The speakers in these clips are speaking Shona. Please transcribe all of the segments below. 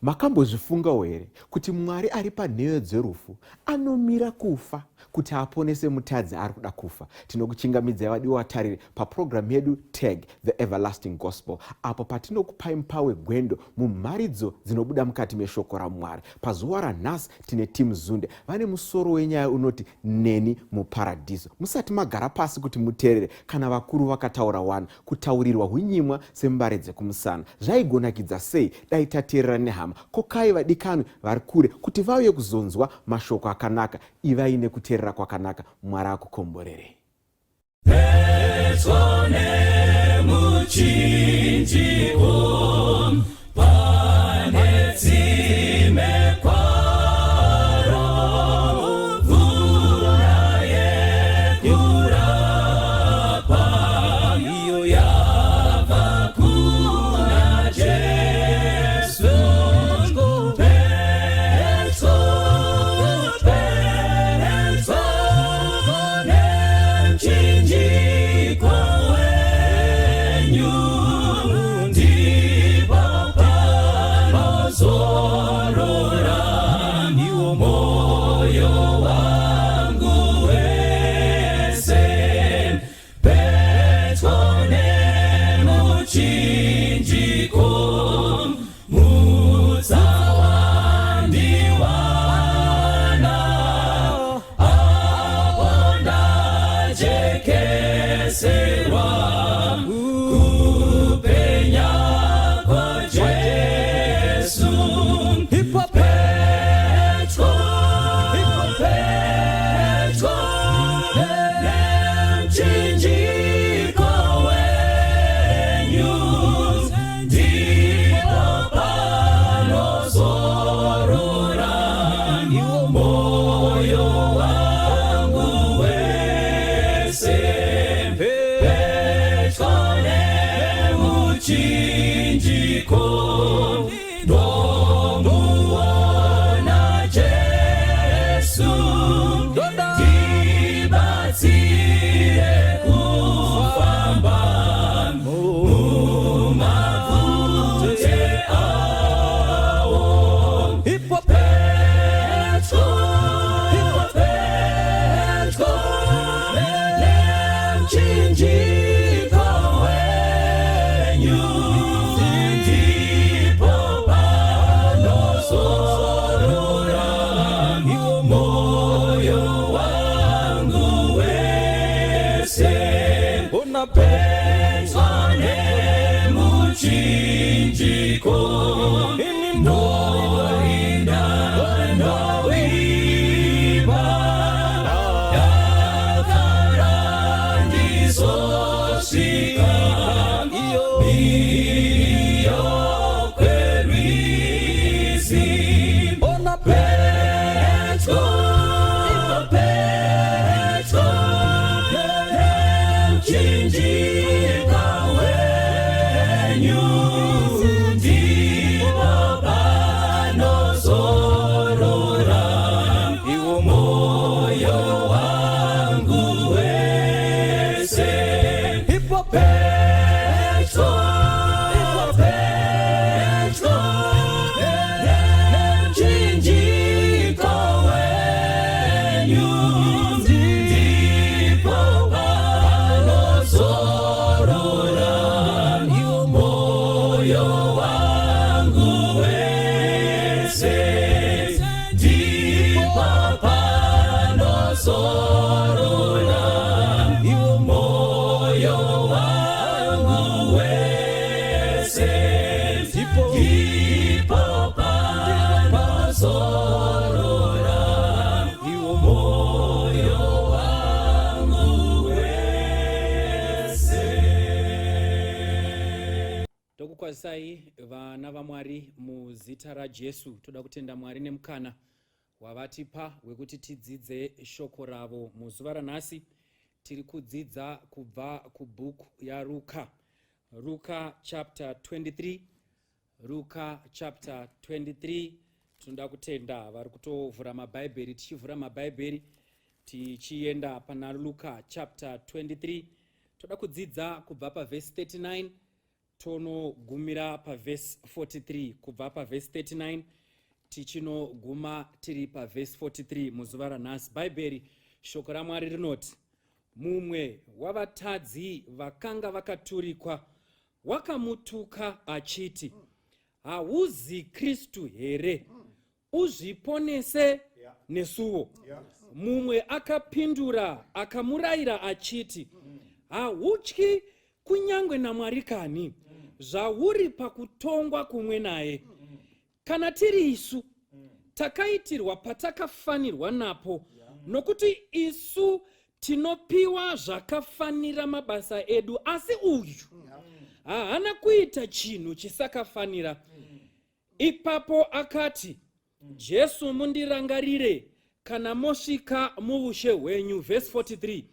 Makambozvifungawo here kuti Mwari ari panheyo dzerufu anomira kufa kuti aponese mutadzi ari kuda kufa? Tinokuchingamidzai wadiwa watarire papurogiramu yedu Tag the Everlasting Gospel, apo patinokupai mupawe gwendo mumharidzo dzinobuda mukati meshoko raMwari. Pazuva ranhasi tine TeamZunde vane musoro wenyaya unoti Neni Muparadhiso. Musati magara pasi kuti muteerere kana vakuru vakataura wana kutaurirwa hunyimwa sembare dzekumusana. Zvaigonakidza sei dai tateerera nehama. Kokai vadikanwi vari kure kuti vauye kuzonzwa mashoko akanaka. Ivai nekuteerera kwakanaka. Mwari akukomborerei. Petro nemuchinjiko pane tsime kwaro, mvura yekurapa iyo yabva kuna Jesu. Sai vana vaMwari muzita raJesu, toda kutenda Mwari nemukana wavatipa wekuti tidzidze shoko ravo. Muzuva ranhasi tiri kudzidza kubva kubhuku yaRuka, Ruka chapter 23. Ruka chapter 23. Tinoda kutenda vari kutovhura mabhaibheri, tichivhura mabhaibheri tichienda pana Ruka chapter 23. Toda kudzidza kubva pavhesi 39 tonogumira pavhesi 43 kubva pavhesi 39 tichinoguma tiri pavhesi 43 muzuva ranhasi. Bhaibheri shoko raMwari rinoti, mumwe wavatadzi vakanga vakaturikwa wakamutuka achiti, hauzi Kristu here? Uzviponese nesuwo. Mumwe akapindura akamurayira achiti, hautyi kunyangwe naMwari kani, zvauri pakutongwa kumwe naye. Kana tiri isu takaitirwa patakafanirwa napo, nokuti isu tinopiwa zvakafanira mabasa edu, asi uyu haana kuita chinhu chisakafanira. Ipapo akati, Jesu mundirangarire kana mosvika muushe hwenyu. Vhesi 43.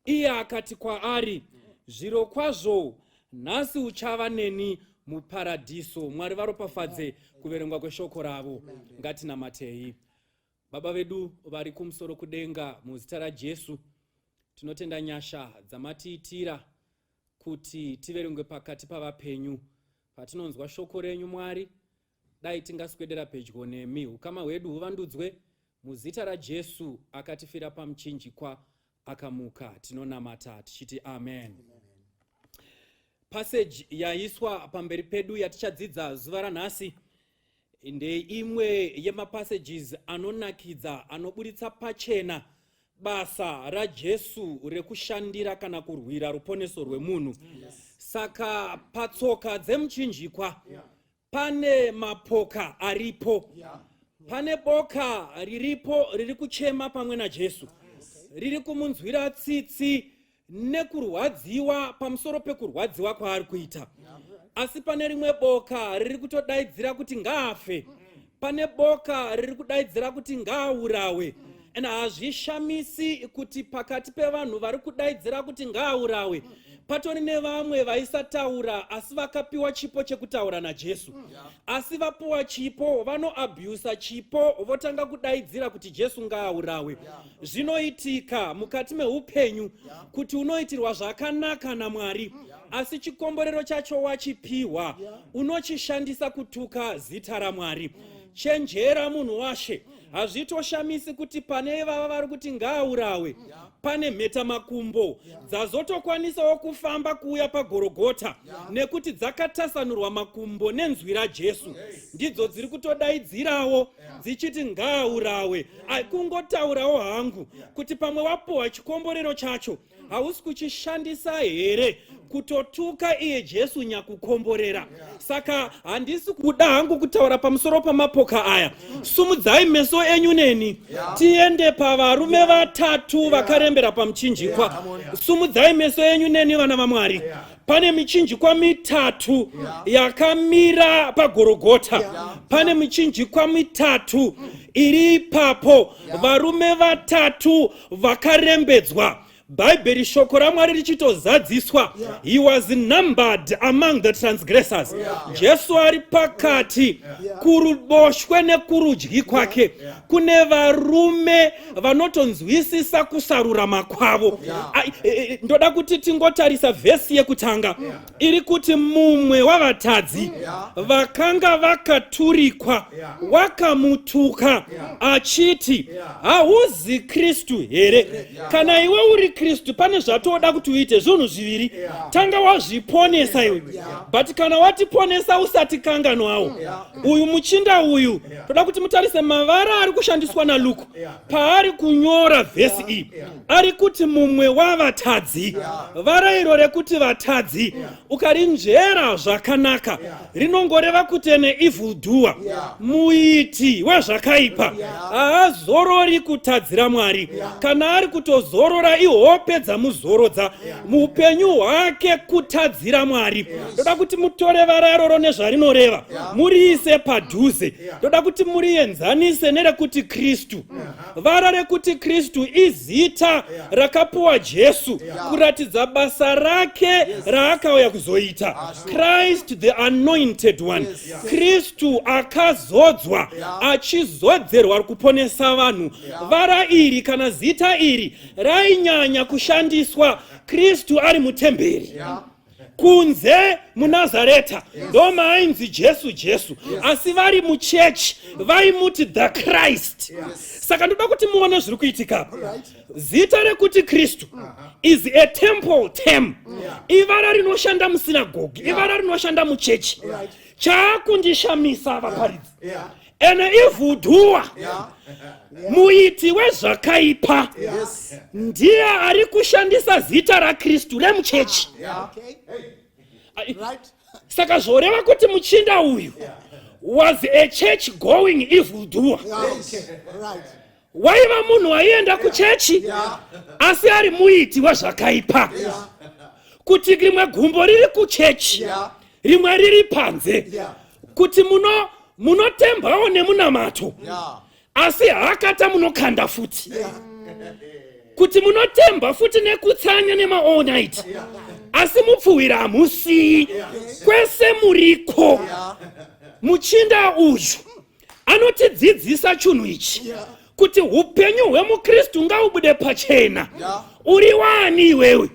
Iye akati kwaari, zviro kwazvo nhasi uchava neni muparadhiso. Mwari varopafadze kuverengwa kweshoko ravo. Ngatinamatei. Baba vedu vari kumusoro kudenga, muzita raJesu tinotenda nyasha dzamatiitira kuti tiverengwe pakati pavapenyu. Patinonzwa shoko renyu Mwari, dai tingaswedera pedyo nemi, ukama hwedu huvandudzwe. Muzita raJesu akatifira pamuchinjikwa akamuka, tinonamata tichiti amen. Passage yaiswa pamberi pedu yatichadzidza zuva ranhasi ndeimwe yemapassages anonakidza, anoburitsa pachena basa raJesu rekushandira kana kurwira ruponeso rwemunhu. Saka patsoka dzemuchinjikwa pane mapoka aripo. Pane boka riripo riri kuchema pamwe naJesu, riri kumunzwira tsitsi nekurwadziwa pamusoro pekurwadziwa kwaari kuita. Asi pane rimwe boka riri kutodaidzira kuti ngaafe. Pane boka riri kudaidzira kuti ngaaurawe. Hazvishamisi kuti pakati pevanhu vari kudaidzira kuti ngaaurawe patori nevamwe vaisataura asi vakapiwa chipo chekutaura naJesu. Asi vapuwa chipo vanoabhusa chipo, votanga kudaidzira kuti Jesu ngaaurawe. Zvinoitika mukati meupenyu kuti unoitirwa zvakanaka naMwari, asi chikomborero chacho wachipiwa, unochishandisa kutuka zita raMwari. Chenjera munhu washe. Hazvitoshamisi kuti pane vava vari kuti ngaaurawe pane mheta makumbo dzazotokwanisawo kufamba kuuya pagorogota, nekuti dzakatasanurwa makumbo nenzwi raJesu. Ndidzo dziri kutodaidzirawo dzichiti ngaaurawe. Kungotaurawo hangu kuti pamwe wapuwa chikomborero chacho hausi kuchishandisa here kutotuka iye Jesu nyakukomborera. Saka handisi kuda hangu kutaura pamusoro pamapoka aya. Sumudzai meso enyu neni tiende pavarume vatatu vakarembera pamuchinjikwa. Sumudzai meso enyu neni vana vaMwari. Pane michinjikwa mitatu yakamira pagorogota. Pane michinjikwa mitatu iri ipapo, varume vatatu vakarembedzwa. Bhaibheri shoko raMwari richitozadziswa, he was numbered among the transgressors. Jesu ari pakati kuruboshwe nekurudyi kwake. Kune varume vanotonzwisisa kusarurama kwavo. Ndoda kuti tingotarisa vhesi yekutanga iri kuti mumwe wavatadzi vakanga vakaturikwa wakamutuka achiti, hauzi Kristu here? Kana iwe uri Kristu, pane zvatoda kuti uite zvinhu zviviri. Tanga wazviponesa iwe, but kana watiponesa usati kanganwawo. Uyu muchinda uyu toda kuti mutarise mavara ari kushandiswa naLuke paari kunyora vhesi iyi. Ari kuti mumwe wavatadzi. Vara iro rekuti vatadzi ukarinzvera zvakanaka rinongoreva kuti ane evil doer, muiti wezvakaipa. Haazorori kutadzira Mwari. Kana ari kutozorora ihope dzamuzorodza muupenyu hwake kutadzira Mwari. Ndoda kuti mutore vara iroro nezvarinoreva muriise padhuze. Ndoda kuti murienzanise nerekuti Kristu. Vara rekuti Kristu izita rakapuwa Jesu kuratidza basa rake raakauya kuzoita. Christ the anointed one. Kristu akazodzwa achizodzerwa kuponesa vanhu. Vara iri kana zita iri rainyanya kushandiswa Kristu ari mutemberi. kunze muNazareta ndoma ainzi Jesu asi vari muchechi vaimuti the Christ. Saka ndoda kuti muone zviri kuitika. Zita rekuti Kristu is a temple term. Ivara rinoshanda musinagogi, ivara rinoshanda muchechi. Chaakundishamisa vaparidzi. Ene ivhudhuwa muiti wezvakaipa ndiye ari kushandisa zita raKristu remuchechi. Saka zvoreva kuti muchinda uyu was a church going evildoer. Waiva munhu aienda kuchechi asi ari muiti wezvakaipa. Kuti rimwe gumbo riri kuchechi rimwe riri panze. Kuti munotembawo nemunamato asi hakata munokanda futi. Kuti munotemba futi nekutsanya nema-all night asi mupfuwira hamusii. Kwese muriko. Muchinda uyu anotidzidzisa chinhu ichi kuti upenyu hwemuKristu ngaubude pachena. Uri wani iwewe?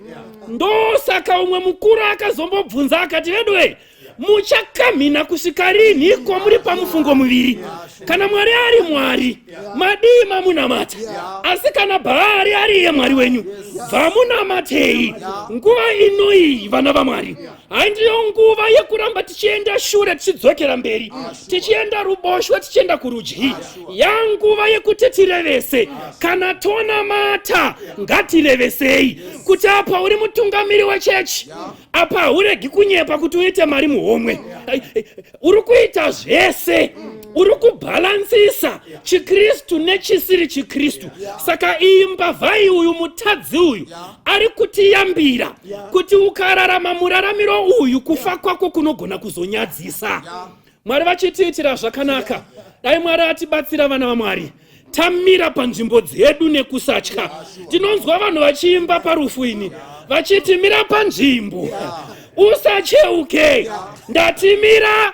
Ndosaka umwe mukuru akazombobvunza akati, vedwe muchakamhina kusvika rinhiko muri pamufungo muviri? Kana Mwari ari Mwari, madii mamunamata. Asi kana Bhaari ari iye Mwari wenyu, vamunamatei. Nguva ino iyi vana vaMwari handiyo nguva yekuramba tichienda shure tichidzokera mberi, tichienda ruboshwe tichienda kurudyi. Yanguva yekuti tirevese. Kana tonamata ngatirevesei. Kuti apa uri mutungamiri wechechi, apa uregi kunyepa kuti uite mari muhomwe. Uri kuita zvese, uri kubhalansisa chiKristu nechisiri chiKristu. Saka iyi mbavhai uyu mutadzi uyu ari kutiyambira kuti ukararama muraramiro uyu kufa kwako kunogona kuzonyadzisa. Mwari vachitiitira zvakanaka. Dai Mwari atibatsira vana vaMwari. Tamira panzvimbo dzedu nekusatya. Tinonzwa vanhu vachiimba parufu ini vachiti mira panzvimbo usacheuke. Ndati mira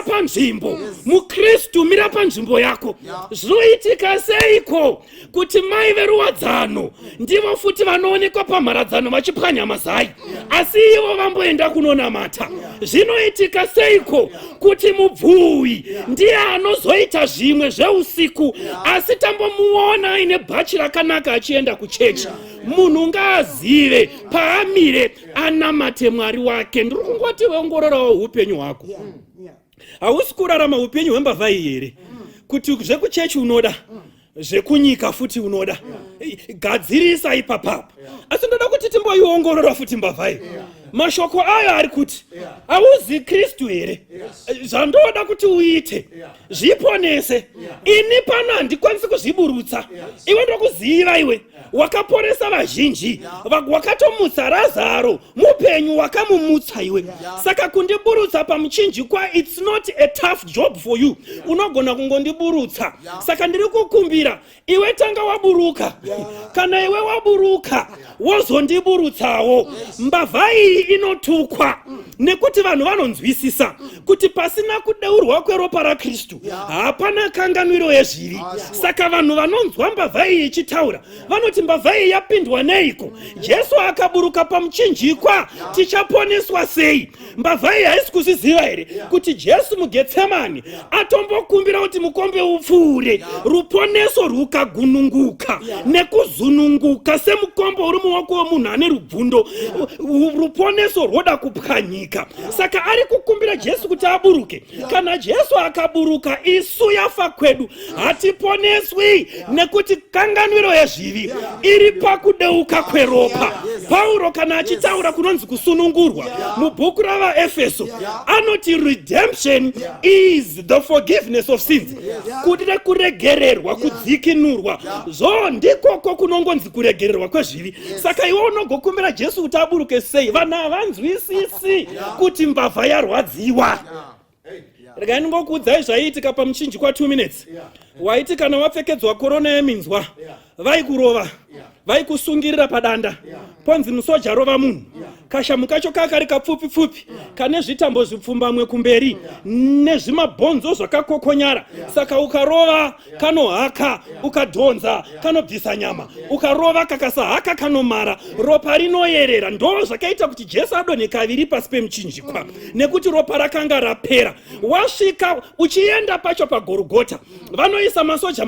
panzvimbo. muKristu mira panzvimbo yako. Zvinoitika seiko kuti mai veruwadzano ndivo futi vanoonekwa pamharadzano vachipwanya mazai asi ivo vamboenda kunonamata? Zvinoitika seiko kuti mubvuwi ndiye anozoita zvimwe zveusiku asi tambomuona aine bhachi rakanaka achienda kuchechi? Munhu ngaazive paamire anamate Mwari wake. Ndiri kungoti weongororawo upenyu hwako. Hausi kurarama upenyu hwembavhai here? Kuti zvekuchechi unoda, zvekunyika futi unoda, gadzirisa ipapapa. Asi ndoda kuti timboiongorora futi mbavhai. Mashoko ayo ari kuti hauzi Kristu here? Zvandoda kuti uite zviponese. Ini pano handikwanisi kuzviburutsa. Iwe ndokuziva iwe wakaporesa vazhinji, wakatomutsa Razaro, mupenyu wakamumutsa iwe. Saka kundiburutsa pamuchinjikwa it's not a tough job for you. Unogona kungondiburutsa. Saka ndiri kukumbira iwe tanga waburuka. Kana iwe waburuka wozondiburutsawo. Mbavhai inotukwa nekuti vanhu vanonzwisisa kuti pasina kudeurwa kweropa raKristu hapana kanganwiro yezvivi. Saka vanhu vanonzwa mbavhai ichitaura vanoti mbavhai yapindwa neiko? Jesu akaburuka pamuchinjikwa, tichaponeswa sei? Mbavhai haisi kuzviziva here kuti Jesu muGetsemani atombokumbira kuti mukombe upfuure, ruponeso rukagununguka nekuzununguka semukombe uri mumaoko womunhu ane rubvundo, ruponeso rwoda kupwanyika. Saka ari kukumbira Jesu kuti aburuke. Kana Jesu akaburuka, isu yafa kwedu hatiponeswi nekuti kanganwiro yezvivi iri pakudeuka kweropa. Pauro kana achitaura kunonzi kusunungurwa mubhuku ravaEfeso anoti redemption is the forgiveness of sins. Kuti kuregererwa, kudzikinurwa, zvo ndikoko kunongonzi kuregererwa kwezvivi. Saka iwe unogokumbira Jesu kuti aburuke sei? Vanhu havanzwisisi kuti mbavha yarwadziwa. Regai ndingokuudzai zvaiitika pamuchinjikwa 2 minutes. waiti kana wapfekedzwa korona yeminzwa vaikurova vaikusungirira padanda ponzi musoja rova munhu kashamu kacho kakari kapfupi kane zvitambo zvipfumbamwe kumberi nezvimabhonzo zvakakokonyara saka ukarova kanohaka ukadhonza kanobvisa nyama ukarova kakasahaka kanomara ropa rinoyerera ndo zvakaita kuti Jesu adonhe kaviri pasi pemuchinjikwa nekuti ropa rakanga rapera. Wasvika uchienda pacho pagorogota vanoisa masoja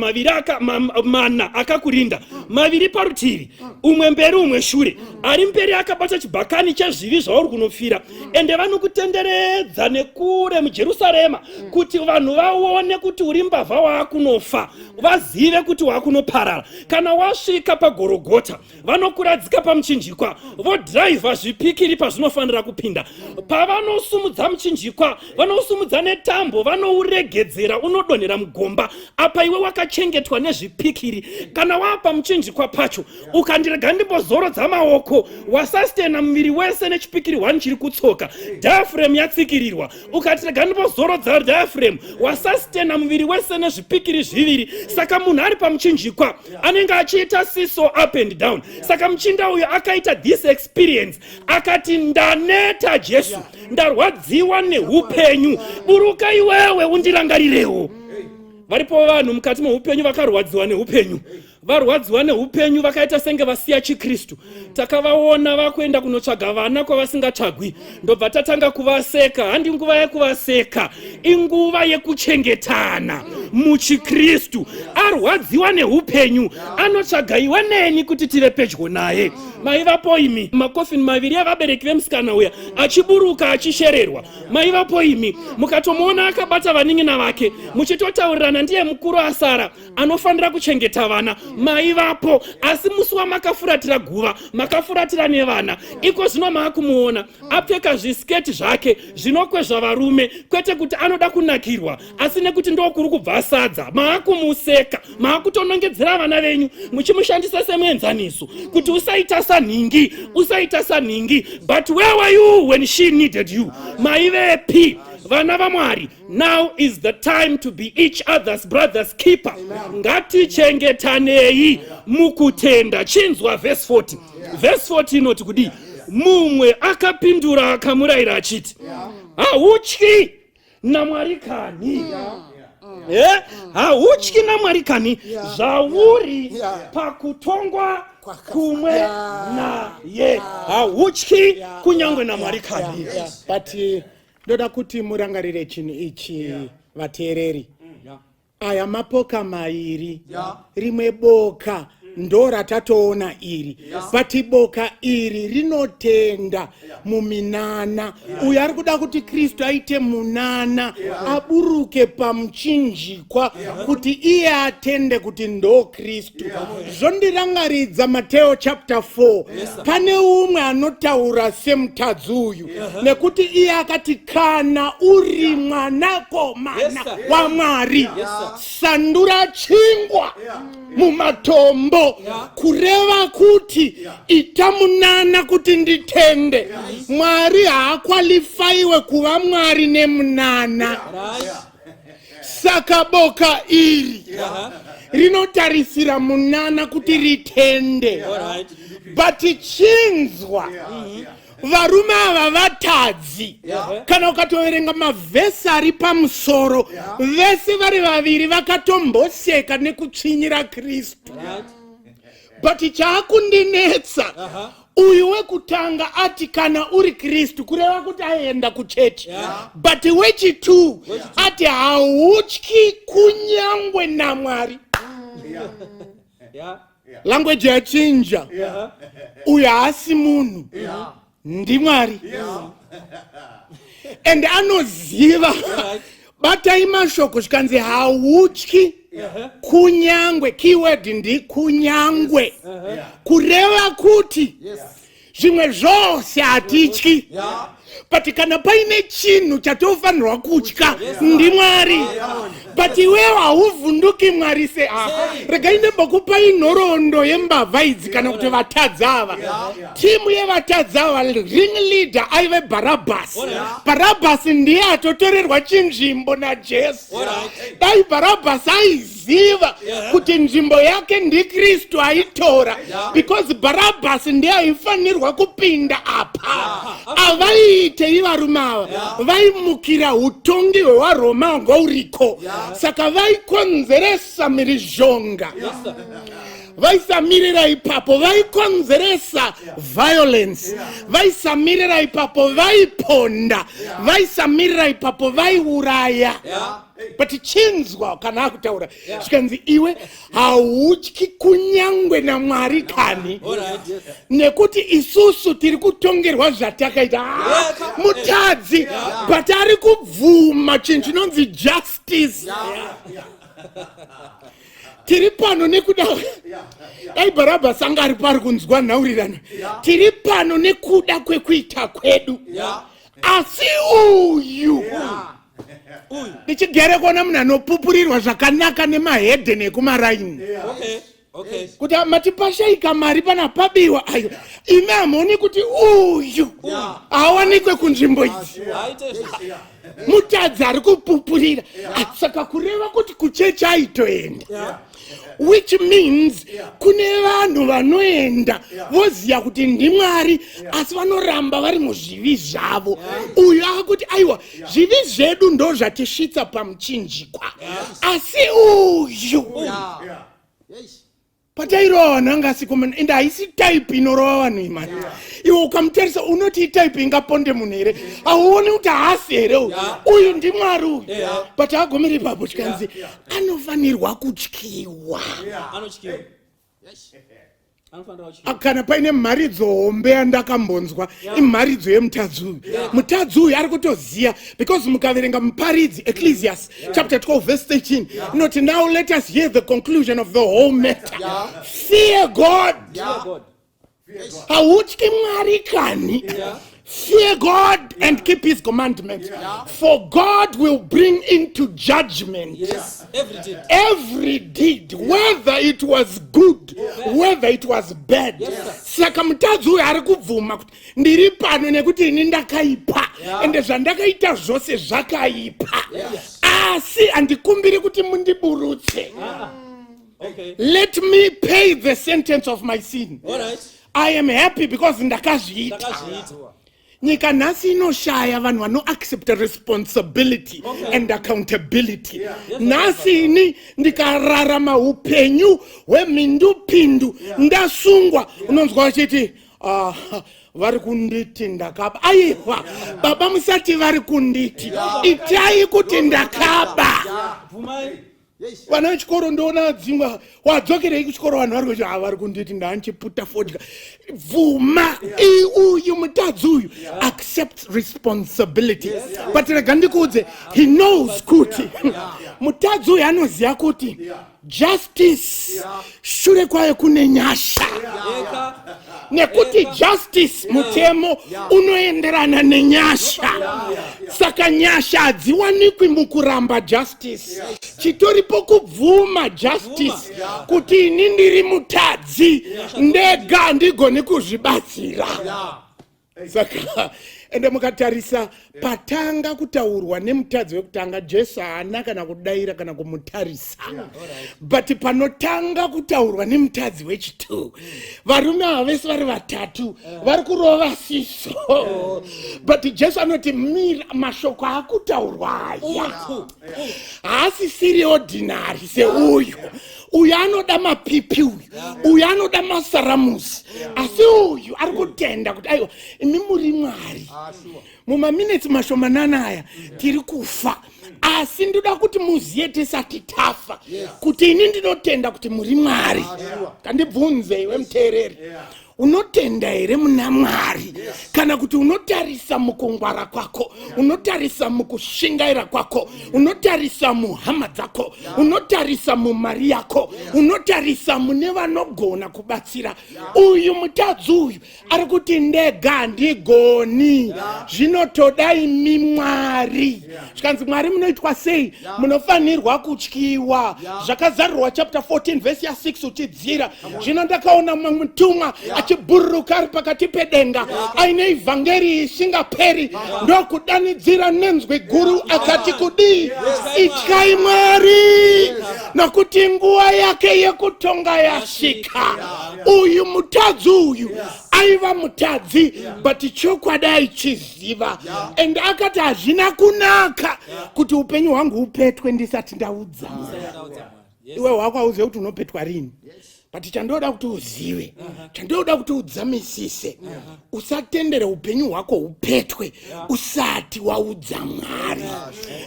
mana akakurinda maviri parutivi umwe mberi umwe shure ari mberi akabata chibhakani chezvivi zvauri kunofira ende vanokutenderedza nekure muJerusarema kuti vanhu vaone kuti uri mbavha waakunofa vazive kuti waakunoparara. Kana wasvika pagorogota vanokuradzika pamuchinjikwa vodhiraivha zvipikiri pazvinofanira kupinda pavanosumudza muchinjikwa vanosumudza netambo vanouregedzera unodonhera mugomba apa iwe wakachengetwa nezvipikiri. Kana wapa muchinjikwa pacho ukandirega ndimbozorodza maoko wasastena muviri wese nechipikiri 1 chiri kutsoka diaphragm yatsikirirwa ukatirega ndimbozorodza diaphragm wasastena muviri wese nezvipikiri zviviri. Saka munhu ari pamuchinjikwa anenge achiita siso up and down. Saka muchinda uyo akaita this experience akati ndaneta Jesu ndarwadziwa neupenyu buruka iwewe undirangarirewo. Varipo vanhu mukati meupenyu vakarwadziwa neupenyu varwadziwa neupenyu vakaita senge vasiya chiKristu takavaona vakuenda kunotsvaga vana kwavasingatsvagwi ndobva tatanga kuvaseka. Handi nguva yekuvaseka inguva yekuchengetana muchiKristu. Arwadziwa neupenyu anotsvaga iwe neni kuti tive pedyo naye. Maivapo imi makofini maviri avabereki vemusikana uya achiburuka achishererwa maivapo imi mukatomuona akabata vanin'ina vake muchitotaurirana ndiye mukuru asara anofanira kuchengeta vana maivapo. Asi musi wamakafuratira guva makafuratira nevana iko zvino maakumuona apfeka zvisiketi zvake zvinokwezva varume kwete kuti anoda kunakirwa asi nekuti ndokuri kubva sadza maakumuseka maakutonongedzera vana venyu muchimushandisa semuenzaniso kuti usaita saningi but where were you when she needed you? Maivepi vana vaMwari, now is the time to be each other's brother's keeper. Ngatichengetanei mukutenda. Chinzwa verse 40. Verse 40 inoti kudi mumwe akapindura akamurayira achiti hautyi naMwari kani hautyi naMwari kani zvauri pakutongwa kumwe naye hautyi kunyangwe naMwari kani. But ndoda kuti murangarire chinhu ichi vateereri. Aya mapoka mairi rimwe boka ndo ratatoona iri but boka iri rinotenda muminana. Uyo ari kuda kuti Kristu aite munana aburuke pamuchinjikwa kuti iye atende kuti ndo Kristu. Zvondirangaridza Mateo chapter 4 pane umwe anotaura semutadzi uyu nekuti iye akati kana uri mwanakomana waMwari sandura chingwa mumatombo kureva kuti itamunana kuti nditende. Mwari haakwalifaiwe kuva Mwari nemunana. Saka boka iri rinotarisira munana kuti ritende. But chinzwa varume ava vatadzi. Kana ukatoverenga mavhesi ari pamusoro vese vari vaviri vakatomboseka nekutsvinyira Kristu. But chaakundinetsa uyu wekutanga ati kana uri Kristu kureva kuti aenda kuchechi. But wechitu ati hautyi kunyangwe naMwari. Language yachinja. Uyu haasi munhu ndiMwari. And anoziva batai mashoko zvikanzi hautyi kunyangwe. Keyword ndi kunyangwe kureva kuti zvimwe zvose hatityi. But kana paine chinhu chatofanirwa kutya ndiMwari. But iwewe hauvhunduki Mwari se regai ndimbokupai nhoroondo yembavha idzi kana kuti vatadzi ava. Timu yevatadzi ava ring leader aive Barabbas. Barabbas ndiye atotorerwa chinzvimbo naJesu. Dai Barabbas aizi kuziva kuti nzvimbo yake ndiKristu aitora, because Barabbas ndiye aifanirwa kupinda apa. Avaite ivarume ava vaimukira utongi hwevaRoma ngouriko, saka vaikonzeresa mhirizhonga. Vaisamirira ipapo vaikonzeresa violence, vaisamirira ipapo vaiponda, vaisamirira ipapo vaiuraya. But chinzwa kana akutaura zvikanzi iwe hautyi kunyangwe naMwari kani, nekuti isusu tiri kutongerwa zvatakaita. Mutadzi, but ari kubvuma chinhu chinonzi justice. Tiri pano nekuda ai Barabbas anga ari pari kunzwa nhaurirano. Tiri pano nekuda kwekuita kwedu, asi uyu ndichigere kuona munhu anopupurirwa zvakanaka nemahedhe nekumaraini. Kuti matipashaika mari pana pabiwa ayo, ime hamoni kuti uyu hawanikwe kunzvimbo idzi. Mutadzi ari kupupurira, saka kureva kuti kuchechi aitoenda. Which means kune vanhu vanoenda voziya kuti ndiMwari asi vanoramba vari muzvivi zvavo. Uyu akuti aiwa zvivi zvedu ndo zvatisvitsa pamuchinjikwa, asi uyu patairova vanhu vangasikoma ende haisi type inorova vanhu imani. Iwe ukamutarisa unoti type ingaponde munhu here, hauoni kuti haasi here uyu ndiMwari uyu. But agomere ipapo chikanzi anofanirwa kutyiwa. Kana paine mharidzo hombe yandakambonzwa imharidzo yemutadzi uyu. Mutadzi uyu ari kutoziya, because mukaverenga Muparidzi, Ecclesiastes chapter 12 verse 13 inoti, now let us hear the conclusion of the whole matter. Fear God. Hautyi Mwari kani. Fear God and keep his commandments, for God will bring into judgment every deed, whether it was good, whether it was bad. Saka mutadzi uyu ari kubvuma kuti ndiri pano nekuti ini ndakaipa, ende zvandakaita zvose zvakaipa, asi handikumbiri kuti mundiburutse. Let me pay the sentence of my sin. I am happy because ndakazviita. Nyika nhasi inoshaya vanhu vano accept responsibility and accountability. Nhasi ini ndikararama upenyu hwemhindupindu ndasungwa, unonzwa vachiti vari kunditi ndakaba. Aiwa baba, musati vari kunditi, itai kuti ndakaba. Vana vechikoro ndoona dzimwa wadzokerei kuchikoro vanhu vari kuti vari kunditi ndanchiputa fodya. Vhuma uyu mutadzi uyu accept responsibility. But rega ndikuudze, he knows kuti mutadzi uyu anoziva kuti justice shure kwayo kune nyasha. Nekuti justice mutemo unoenderana nenyasha, saka nyasha hadziwanikwi mukuramba justice. Chitoripo kubvuma justice kuti ini ndiri mutadzi ndega ndigone kuzvibatsira. Saka ende mukatarisa patanga kutaurwa nemutadzi wekutanga, Jesu haana kana kudaira kana kumutarisa. But panotanga kutaurwa nemutadzi wechitu, varume ava vese vari vatatu vari kurova siso. But Jesu anoti mira, mashoko akutaurwa aya haasisiri ordinary seuyu. Uyu anoda mapipi, uyu anoda masaramusi, asi uyu ari kutenda kuti aiwa imi muri Mwari. Mumaminitsi mashomanana aya tiri kufa, asi ndoda kuti muziye tisati tafa kuti ini ndinotenda kuti muri Mwari. Kandibvunze iwe muteereri, unotenda here muna Mwari? Kana kuti unotarisa mukungwara kwako, unotarisa mukushingaira kwako, unotarisa muhama dzako, unotarisa mumari yako, unotarisa mune vanogona kubatsira? Uyu mutadzi uyu ari kuti ndega handigoni, zvinotoda imi Mwari. Zvikanzi Mwari munoitwa sei? Munofanirwa kutyiwa. Zvakazarirwa chapter 14 verse ya 6 uchidzira. Zvino ndakaona mumwe mutumwa achibhururuka ari pakati pedenga aine ivhangeri isingaperi, ndokudanidzira nenzwi guru akati kudii? Ityai Mwari, Nakuti nguva yake yekutonga yasvika. Uyu mutadzi uyu aiva mutadzi, but chokwadi aichiziva. And akati hazvina kunaka kuti upenyu hwangu upetwe ndisati ndaudza Mwari. Iwe wakauze kuti unopetwa rini. But chandoda kuti uzive, chandoda kuti udzamisise, usatendere upenyu hwako upetwe usati waudza Mwari.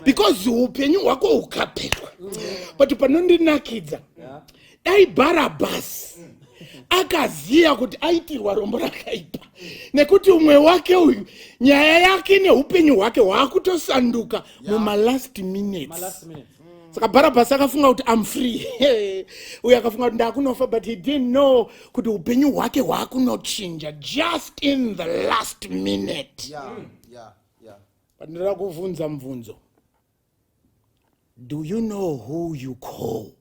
Because upenyu hwako ukapetwa. But panondinakidza, dai Bharabhasi akaziya kuti aitirwa rombo rakaipa, nekuti umwe wake uyu nyaya yake neupenyu hwake hwakutosanduka muma last minutes. Saka Bharabhasi akafunga kuti I'm free. Uye akafunga kuti ndakunofa, but he didn't know kuti upenyu hwake hwakunochinja just in the last minute. But ndinoda kuvunza mvunzo. Do you know who you call?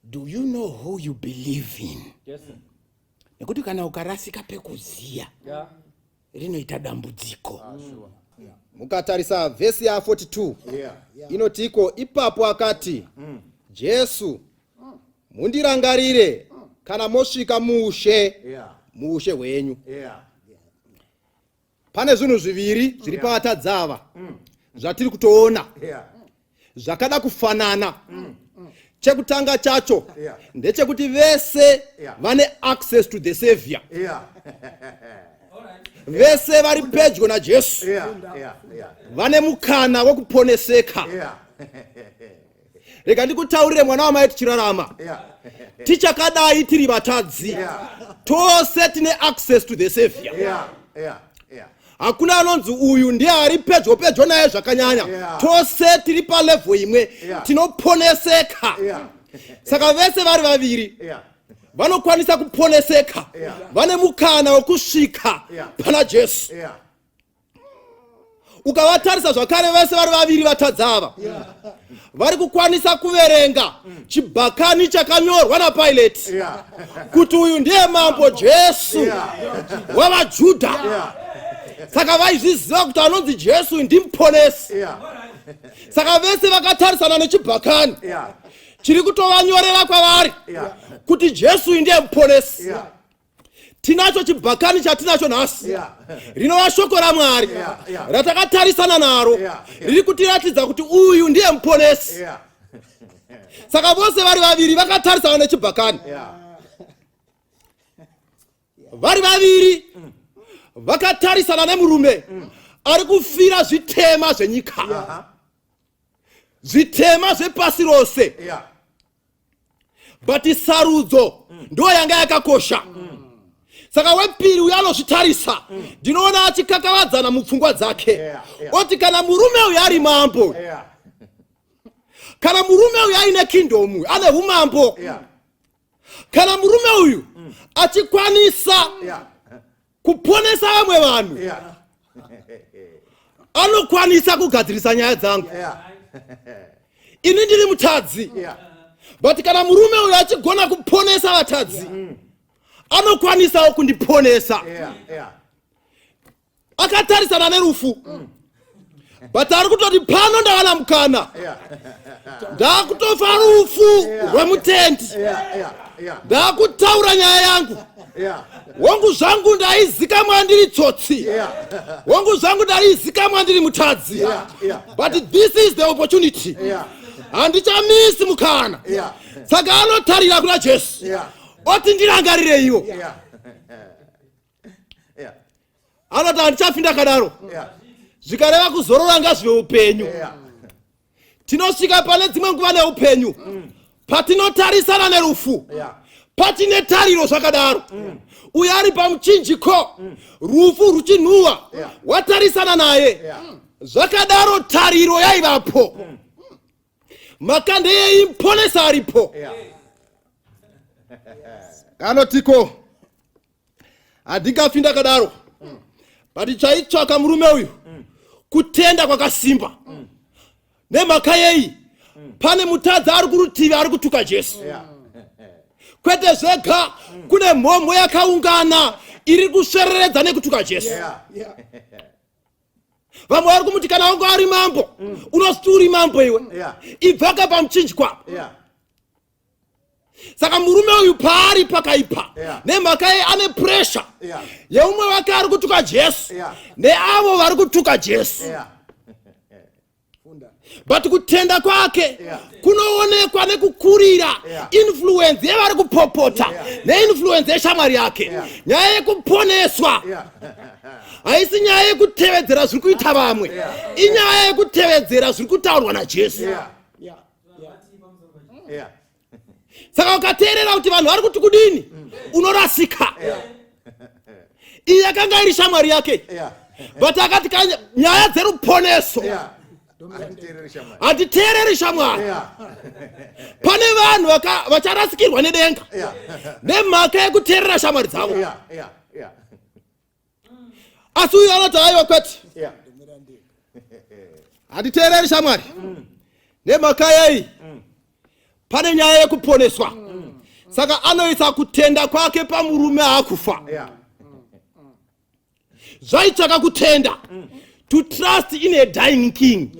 Do you know who you believe in? Yes. Nekuti kana ukarasika pekuziya, rinoita dambudziko. Mukatarisa vesi ya 42 inotiko ipapo akati Jesu mundirangarire kana mosvika muushe hwenyu. Pane zvinhu zviviri zviri pavatadzi ava zvatiri kutoona zvakada kufanana. Chekutanga chacho ndechekuti vese vane access to the Savior. Vese vari pedyo naJesu vane mukana wokuponeseka. Rega ndikutaurire mwana wamai tichirarama, tichakadai tiri vatadzi, tose tine access to the Savior. Hakuna anonzi uyu ndiye ari pedyo naye zvakanyanya. Tose tiri palevel imwe, tinoponeseka. Saka vese vari vaviri vanokwanisa kuponeseka, vane mukana wokusvika pana Jesu. Ukavatarisa zvakare vese vari vaviri vatadzi ava vari kukwanisa kuverenga chibhakani chakanyorwa naPilate kuti uyu ndiye mambo Jesu wavaJudha. Saka vaizviziva kuti anonzi Jesu ndimuponesi. Saka vese vakatarisana nechibhakani chiri kutovanyorera kwavari kuti Jesu ndiye muponesi. Tinacho chibhakani chatinacho nhasi rinova shoko raMwari ratakatarisana naro, riri kutiratidza kuti uyu ndiye muponesi. Saka vose vari vaviri vakatarisana nechibhakani. Vari vaviri vakatarisana nemurume ari kufira zvitema zvenyika, zvitema zvepasi rose. But sarudzo ndo yanga yakakosha. Saka wepiri uyo anozvitarisa, ndinoona achikakavadzana mupfungwa dzake. Oti kana murume uyu ari mambo, kana murume uyu aine kingdom, ane umambo, kana murume uyu achikwanisa kuponesa vamwe vanhu, anokwanisa kugadzirisa nyaya dzangu. Ini ndiri mutadzi, but kana murume uyu achigona kuponesa vatadzi, anokwanisawo kundiponesa. Akatarisana nerufu, but ari kutoti pano ndawana mukana, ndakutofa rufu rwemutendi, ndakutaura nyaya yangu. Wangu zvangu ndaizika mwandiri tsotsi, wangu zvangu ndaizika mwandiri mutadzi. But this is the opportunity. Handichamisi mukana. Saka anotarira kuna Jesu, oti ndirangarire iwo. Anoti handichafinda kadaro, zvikareva kuzorora ngazveupenyu. Tinosvika pane dzimwe nguva neupenyu patinotarisana nerufu, patine tariro zvakadaro. Uyo ari pamuchinjiko, rufu ruchinhuhwa, watarisana naye, zvakadaro tariro yaivapo, makande yeimponesa aripo. Anotiko handingafinda kadaro, but chaitsvaka murume uyu kutenda kwakasimba. Nemhaka yei pane mutadzi ari kurutivi ari kutuka Jesu. Kwete zvega, kune mhomho yakaungana iri kusvereredza nekutuka Jesu. vamwe vari kumuti kana wangu ari mambo unosituri mambo iwe ibvaka pamuchinjikwa. Saka murume uyu paari pakaipa nemhaka ane pressure yeumwe wake ari kutuka Jesu neavo vari kutuka Jesu. But kutenda kwake kunoonekwa nekukurira influence yevari kupopota neinfluence yeshamwari yake. Nyaya yekuponeswa haisi nyaya yekutevedzera zviri kuita vamwe, inyaya yekutevedzera zviri kutaurwa naJesu. Saka ukateerera kuti vanhu vari kuti kudini unorasika. Iyi yakanga iri shamwari yake, but akati nyaya dzeruponeso hatiteereri shamwari. Pane vanhu vacharasikirwa nedenga nemhaka yekuteerera shamwari dzavo. Asi uyu anoti haiwa kwete hatiteereri shamwari nemhaka yei pane nyaya yekuponeswa. Saka anoisa kutenda kwake pamurume akufa. Zvaitsvaka kutenda, to trust in a dying king.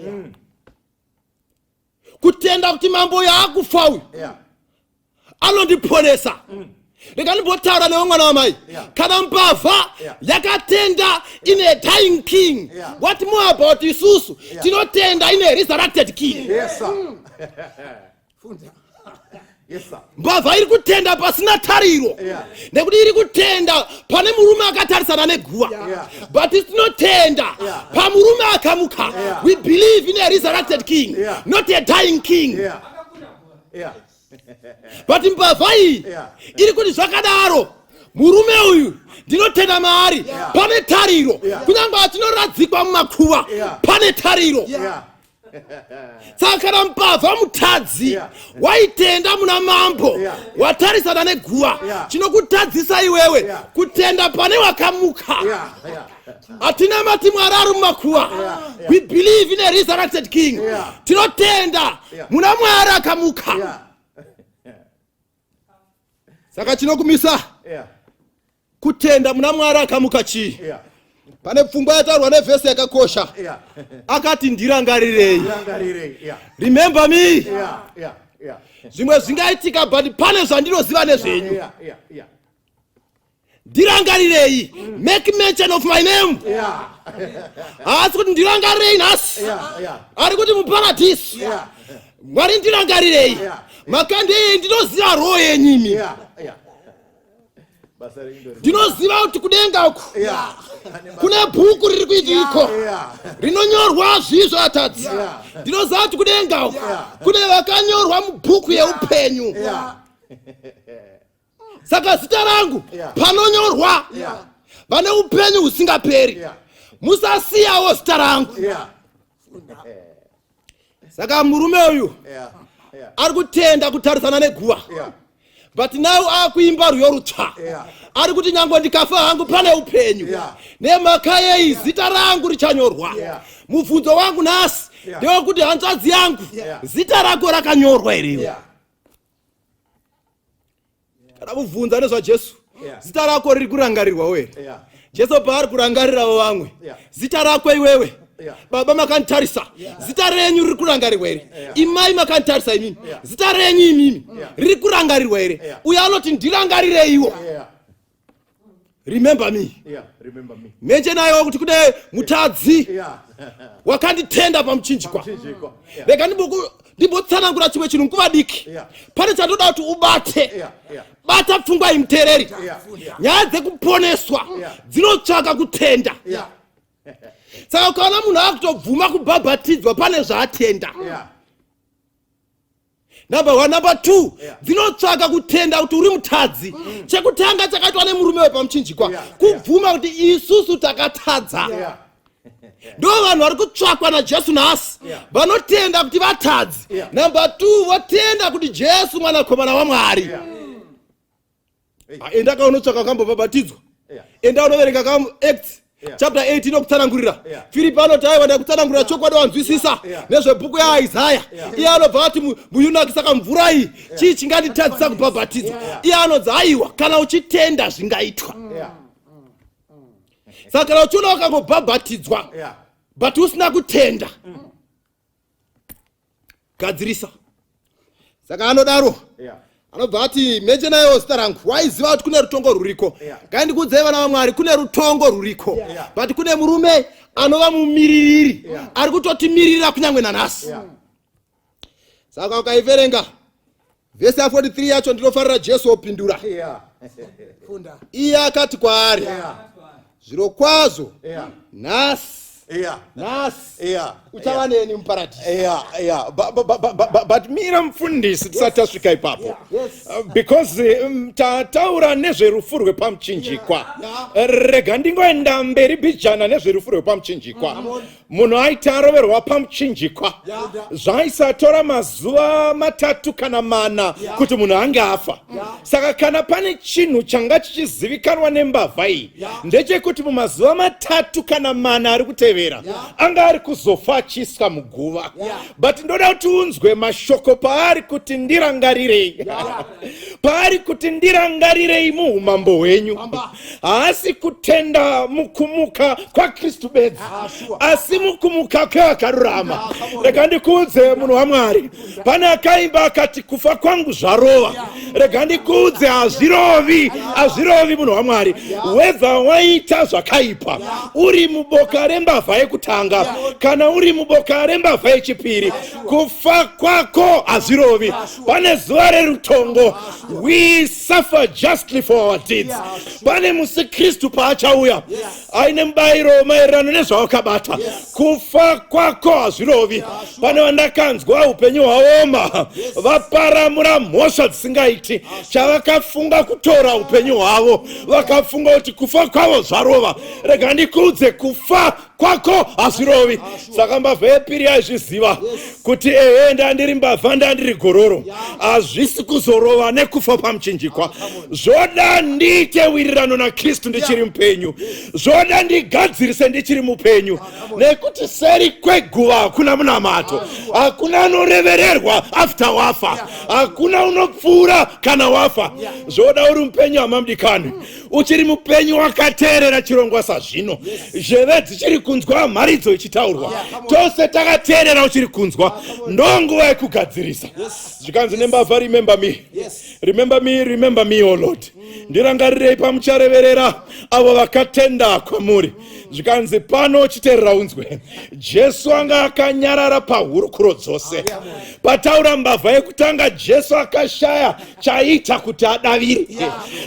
Kutenda kuti mambo yaakufa uyu anondiponesa. Ndikanibotaura newe mwana wamai, kana mbavha yakatenda in a dying king, what more about isusu tinotenda in a resurrected king. Mbavha iri kutenda pasina tariro nekuti iri kutenda pane murume akatarisana neguva. But tinotenda pamurume akamuka. We believe in a resurrected king, not a dying king. But mbavha iyi iri kuti zvakadaro murume uyu ndinotenda maari pane tariro. Kunyange atinoradzikwa mumakuva pane tariro. Saka kana mbavha mutadzi waitenda muna mambo watarisana neguva, chinokutadzisa iwewe kutenda pane wakamuka. Hatina mati Mwari ari mumakuva. We believe in a resurrected king. Tinotenda muna Mwari akamuka. Saka chinokumisa kutenda muna Mwari akamuka chii? Pane pfungwa yataurwa nevhesi yakakosha akati ndirangarirei. Remember me. Zvimwe zvingaitika but pane zvandinoziva nezvenyu. Ndirangarirei. Make mention of my name. Haasi kuti ndirangarirei nhasi, ari kuti muparadhiso Mwari ndirangarirei. Makandei ndinoziva roho yenyimi. Ndinoziva kuti kudenga uku kune bhuku riri kuitiko rinonyorwa zvizvo atadzi. Ndinoziva kuti kudenga uku kune vakanyorwa mubhuku yeupenyu. Saka zita rangu panonyorwa vane upenyu husingaperi. Musasiyawo zita rangu. Saka murume uyu ari kutenda kutarisana neguva. But now akuimba rwiyo rutsva. Ari kuti nyangwe ndikafa hangu pane upenyu. Nemhaka yei zita rangu richanyorwa. Mubvunzo wangu nhasi ndewekuti hanzvadzi yangu zita rako rakanyorwa here. Kana kubvunza nezvaJesu, zita rako riri kurangarirwawo here? Jesu paari kurangarirawo vamwe, zita rako iwewe baba makantarisa, zita renyu riri kurangarirwa here? Imai makantarisa imimi, zita renyu imimi riri kurangarirwa here? Uyo anoti ndirangarirei. Remember me. Menje nayo kuti kune mutadzi wakanditenda pamuchinjikwa. Rega ndimbotsanangura chimwe chinhu nguva diki. Pane chandoda kuti ubate. Bata pfungwa imuteereri. Nyaya dzekuponeswa dzinotsvaka kutenda. Saka ukaona munhu akutobvuma kubhabhatidzwa pane zvaatenda. Number 1. Number 2, dzinotsvaka kutenda kuti uri mutadzi. Chekutanga chakaitwa nemurume wepamuchinjikwa kubvuma kuti isusu takatadza. Ndo vanhu vari kutsvakwa naJesu nhasi vanotenda kuti vatadzi. Number 2, votenda kuti Jesu mwanakomana waMwari. Enda kaunotsvaka kambobhabhatidzwa. Enda unoverenga Acts chapter 8 inokutsanangurira. Filipi anoti aiwa ndakutsanangurira chokwadi wanzwisisa nezvebhuku yaIsaya. Iye anobva ati muyunaki saka mvura iyi chii chinganditadzisa kubhabhatidzwa. Iye anodzi aiwa kana uchitenda zvingaitwa. Saka kana uchiona wakangobhabhatidzwa but usina kutenda gadzirisa. Saka anodaro anobva ati meche nayo zita rangu waiziva kuti kune rutongo ruriko. Ngandikuudzei vana vaMwari, kune rutongo ruriko, but kune murume anova mumiririri ari kutotimirira kunyangwe nanhasi. Saka ukaiverenga vhesi ya43 yacho ndinofarira Jesu opindura. Iye akati kwaari, zviro kwazvo nhasi uchava neni muparadhiso. But mira mufundisi tisati tasvika ipapo, because tataura nezverufu rwepamuchinjikwa. Rega ndingoenda mberi bijana nezverufu rwepamuchinjikwa. Munhu aiti aroverwa pamuchinjikwa zvaisatora mazuva 3 kana 4 kuti munhu ange afa. Saka kana pane chinhu changa chichizivikanwa nembavha iyi ndechekuti mumazuva 3 kana 4 ari kutevera anga ari kuzofa achiiswa muguva. But ndoda kuti unzwe mashoko paari kuti ndirangarirei. Paari kuti ndirangarirei muumambo hwenyu. Haasi kutenda mukumuka kwa Kristu bedzi, asi mukumuka kwevakarurama. Rega ndikuudze munhu waMwari, pane akaimba akati kufa kwangu zvarova. Rega ndikuudze hazvirovi munhu waMwari. Whether waita zvakaipa uri muboka rembavha yekutanga kana uri muboka rembavha yechipiri, kufa kwako hazvirovi. Pane zuva rerutongo. We suffer justly for our deeds. Pane musi Kristu paachauya aine mubayiro maererano nezvaakabata. Kufa kwako hazvirovi. Pane vandakanzwa upenyu hwaoma vaparamura mhosva dzisingaiti. Chavakafunga kutora upenyu hwavo vakafunga kuti kufa kwavo zvarova. Rega ndikuudze kufa kwako hazvirovi. Saka mbavha yepiri yaizviziva kuti ndandiri mbavha ndandiri gororo, hazvisi kuzorova nekufa pamuchinjikwa. Zvoda ndiite wirirano naKristu ndichiri mupenyu. Zvoda ndigadzirise ndichiri mupenyu, nekuti seri kweguva hakuna munamato, hakuna anorevererwa after wafa, hakuna unopfuura kana wafa. Zvoda uri mupenyu hamamudikani, uchiri mupenyu wakateerera chirongwa sazvino, zheve dzichiri kunzwa mharidzo ichitaurwa, tose takateerera uchiri kunzwa. Ndonguva yekugadzirisa. Zvikanzi nembavha, remember me. Remember me, remember me, O Lord. Ndirangarirei pamuchareverera avo vakatenda kwamuri. Zvikanzi pano chiteerera unzwe, Jesu anga akanyarara pahurukuro dzose. Pataura mbavha yekutanga, Jesu akashaya chaita kuti adavire.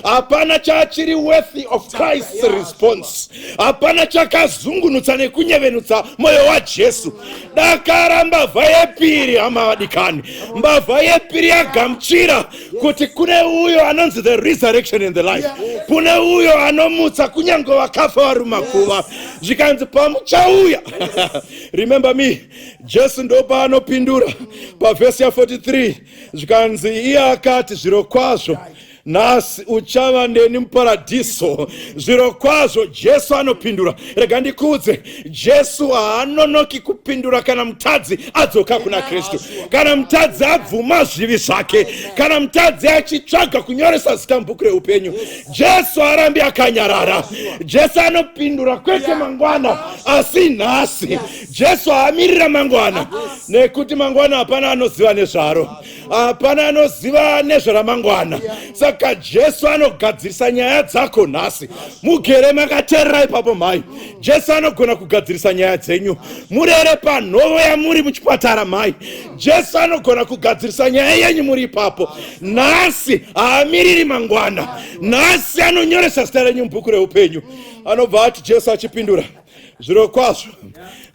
Hapana chachiri worthy of Christ's response. Hapana chakazungunutsa nekunyevenutsa moyo waJesu. Dakara mbavha yepiri hamavadikani. Mbavha yepiri yagamuchira kuti kune uyo anonzi the resurrection and the life. Kune uyo anomutsa kunyange vakafa vari mumakuva. Zvikanzi pamuchauya remember me, Jesu ndo paanopindura pavhesi ya43. Zvikanzi iye akati, zviro kwazvo nhasi uchava neni muparadhiso. Zviro kwazvo Jesu anopindura. Rega ndikuudze, Jesu haanonoki kupindura kana mutadzi adzoka kuna Kristu, kana mutadzi abvuma zvivi zvake, kana mutadzi achitsvaga kunyoresa zita mubhuku reupenyu. Jesu harambi akanyarara. Jesu anopindura kwete mangwana asi nhasi. Jesu haamirira mangwana, nekuti mangwana hapana anoziva nezvaro, hapana anoziva nezveramangwana. Saka Jesu anogadzirisa nyaya dzako nhasi. Mugere makateerera ipapo mai, Jesu anogona kugadzirisa nyaya dzenyu. Murere panhovo yamuri muchipatara mai, Jesu anogona kugadzirisa nyaya yenyu muri ipapo nhasi. Haamiriri mangwana, nhasi anonyoresa zita renyu mubhuku reupenyu. Anobva ati Jesu achipindura, zviro kwazvo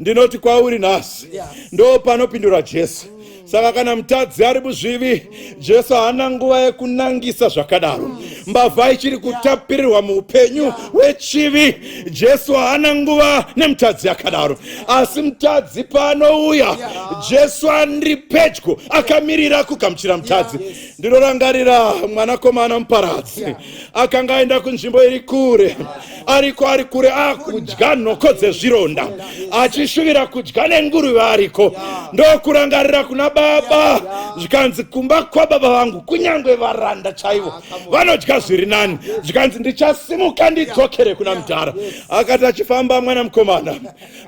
ndinoti kwauri nhasi ndo panopindura Jesu. Saka kana mutadzi ari muzvivi, Jesu haana nguva yekunangisa zvakadaro. Mbavha ichiri kutapirirwa muupenyu hwechivi, Jesu haana nguva nemutadzi akadaro. Asi mutadzi paanouya, Jesu andiri pedyo akamirira kugamuchira mutadzi. Ndinorangarira mwanakomana muparadzi akanga aenda kunzvimbo iri kure, ariko ari kure akudya nhoko dzezvironda, achishuvira kudya nenguruve ariko. Ndokurangarira kuna baba, zvikanzi kumba kwababa vangu kunyange varanda chaivo vanodya ndinonzwa zviri nani. Zvikanzi ndichasimuka ndidzokere kuna mudhara. Akati achifamba mwana mukomana,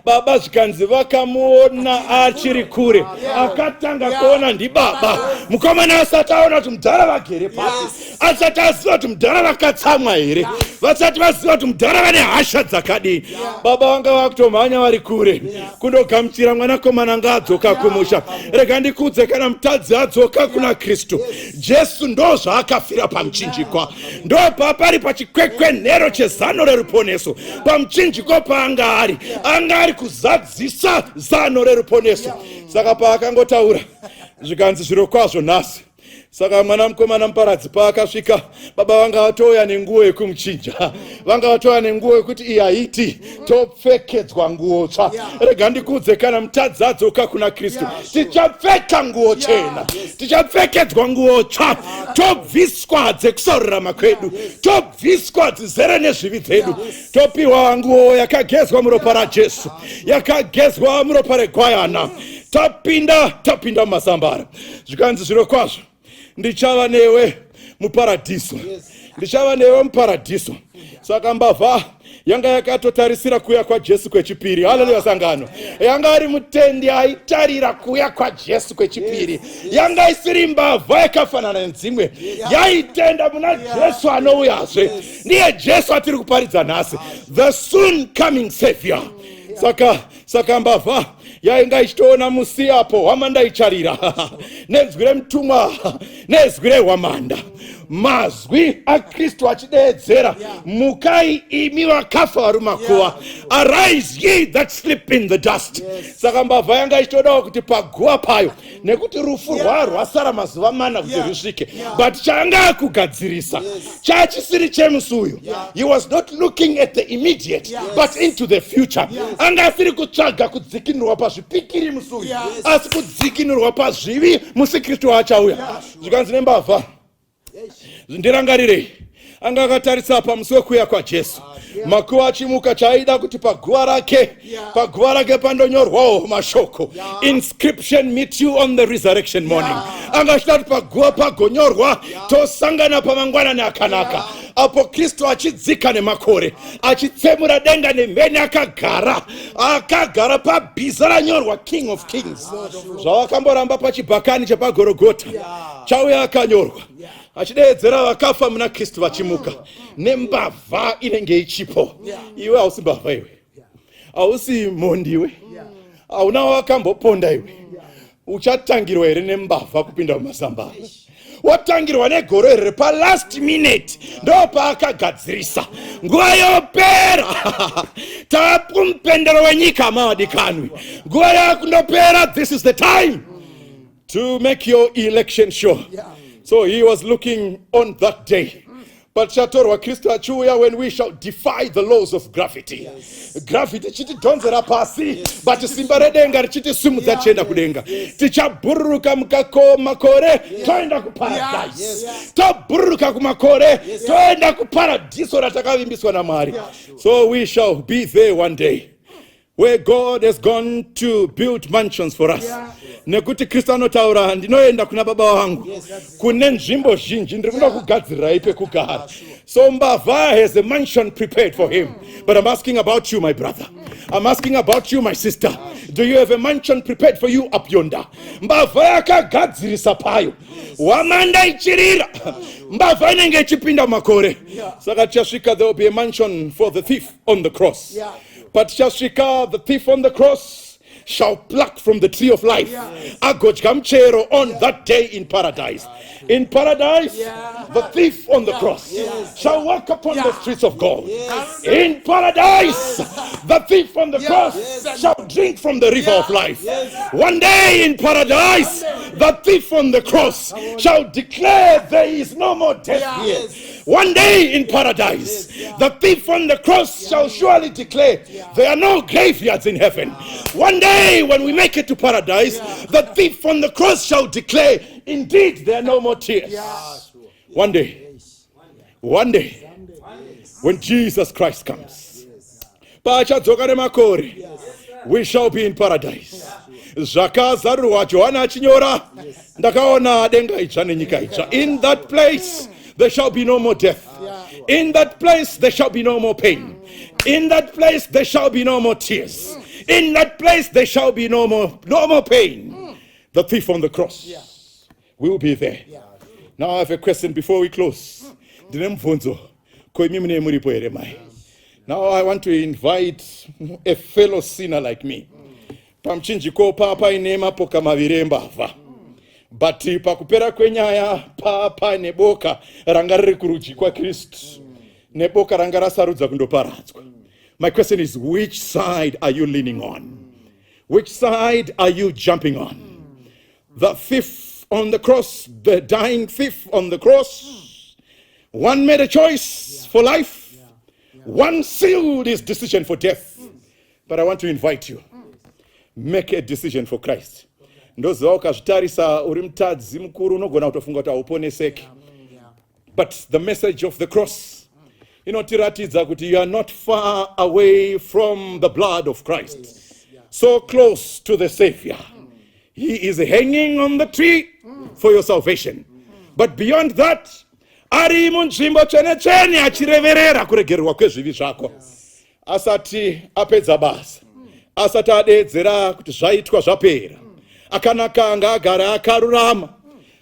baba zvikanzi vakamuona achiri kure, akatanga kuona ndibaba. Mukomana asati aona kuti mudhara vagere pasi, asati aziva kuti mudhara vakatsamwa here, vasati vaziva kuti mudhara vane hasha dzakadii. Baba vanga vakutomhanya vari kure kundogamuchira mwanakomana ngaadzoka kumusha. Rega ndikudze kana mutadzi adzoka kuna Kristu. Jesu ndo zvaakafira pamuchinjikwa, ndo papari pachikwekwenhero chezano reruponeso. Pamuchinjikwa paanga ari kuzadzisa zano reruponeso. Saka paakangotaura zvikanzi zviro kwazvo nhasi. Saka mwana mukomana muparadzi paakasvika, baba vanga vatoya nenguo yekumuchinja, vanga vatoya nenguo yekuti iyi haiti topfekedzwa nguo tsva. Rega ndikudze kana mutadzi adzoka kuna Kristu, tichapfeka nguo chena, tichapfekedzwa nguo tsva, tobviswa dzekusarurama kwedu, tobviswa dzizere nezvivi dzedu, topiwa nguo yakagezwa muropa raJesu, yakagezwa muropa regwayana. Tapinda mumasambara. Zvikanzi zviro kwazvo, ndichava newe muparadhiso, ndichava newe muparadhiso. Saka mbavha yanga yakatotarisira kuya kwaJesu kwechipiri. Haleluya sangano. Yanga ari mutendi aitarira kuya kwaJesu kwechipiri. Yanga isiri mbavha yakafanana nedzimwe, yaitenda muna Jesu anouyazve. Ndiye Jesu atiri kuparidza nhasi, the soon coming savior. Saka mbavha yainga ichitoona musi apo hwamanda icharira nenzwi remutumwa nezwi rehwamanda, mazwi aKristu achideedzera, mukai imi vakafa vari makuva, arise ye that sleep in the dust. Saka mbavha yanga ichitodawo kuti paguva payo, nekuti rufu rwaro rwasara mazuva mana kuti risvike, but chaanga kugadzirisa chachisiri chemusi uyu. He was not looking at the immediate but into the future. Anga asiri kutsvaga kudzikinurwa pazvipikiri musi uyu, asi kudzikinurwa pazvivi musi Kristu achauya. Zvikanzi nembavha ndirangarirei, anga akatarisa pamusi wekuuya kwaJesu. Makuva achimuka, chaida kuti paguva rake pandonyorwawo mashoko, inscription meet you on the resurrection morning. Anga achida kuti paguva pagonyorwa, tosangana pamangwanani akanaka, apo Kristu achidzika nemakore, achitsemura denga nemheni, akagara pabhiza ranyorwa King of Kings. Zvavakamboramba pachibhakani chepagorogota, chauya akanyorwa, achideedzera vakafa muna Kristu vachimuka nembavha inenge ichipo. Iwe hausi mbavha, iwe hausi mondi, iwe hauna wakamboponda, iwe uchatangirwa here nembavha kupinda mumasambara. Watangirwa negoro here palast minute, ndo paakagadzirisa nguva yopera. Tapumupendero wenyika mavadikanwi, nguva yakundopera. This is the time to make your election sure. So he was looking on that day. But chatorwa Kristu achiuya when we shall defy the laws of gravity. Gravity chitidhonzera pasi, but simba redenga richitisimudza chienda kudenga. Tichabhururuka makore toenda kuparadise. Tabhururuka kumakore toenda kuparadiso ratakavimbiswa naMwari. So we shall be there one day, where God has gone to build mansions for us. Nekuti Kristu anotaura, ndinoenda kuna baba vangu, kune nzvimbo zhinji ndiri kuda kugadzirirai pekugara. So mbavha has a mansion prepared for him. But I'm asking about you, my brother. I'm asking about you, my sister. Do you have a mansion prepared for you up yonder? Mbavha yakagadzirisa payo, wamanda ichirira, mbavha inenge ichipinda makore. Saka chasvika, there will be a mansion for the thief on the cross. But Shashika, the thief on the cross, shall pluck from the tree of life. Agodga mchero on that day in paradise. In paradise, the thief on the cross shall walk upon the streets of God. In paradise, the thief on the cross shall drink from the river of life. One day in paradise, the thief on the cross shall declare there is no more death here. One day in paradise, the thief on the cross shall surely declare there are no graveyards in heaven. One day when we make it to paradise, the thief on the cross shall declare indeed there are no more tears. One day, when Jesus Christ comes, we shall be in paradise. Zvakazarurwa Johana achinyora, ndakaona denga itsva nenyika itsva. In that place there shall be no more death. In that place, there shall be no more pain. In that place, there shall be no more tears. In that place, there shall be no more pain. The thief on the cross will be there. Now I have a question before we close. Now I want to invite a fellow sinner like me. Pamchinjiko papa inema poka mavirembava. But pakupera kwenyaya papa neboka rangariri kurudyi kwa Kristu. Neboka rangarasarudza kundoparadzwa. My question is, which side are you leaning on? Which side are you jumping on? The thief on the cross, the dying thief on the cross. One made a choice for life. One sealed his decision for death. But I want to invite you. Make a decision for Christ. Ndoziva ukazvitarisa uri mutadzi mukuru unogona kutofunga kuti hauponeseki. But the message of the cross inotiratidza kuti you are not far away from the blood of Christ. So close to the Savior. He is hanging on the tree for your salvation. But beyond that, ari munzvimbo tsvene-tsvene achireverera kuregererwa kwezvivi zvako. Asati apedza basa. Asati adedzera kuti zvaitwa zvapera. Akanaka anga agara akarurama.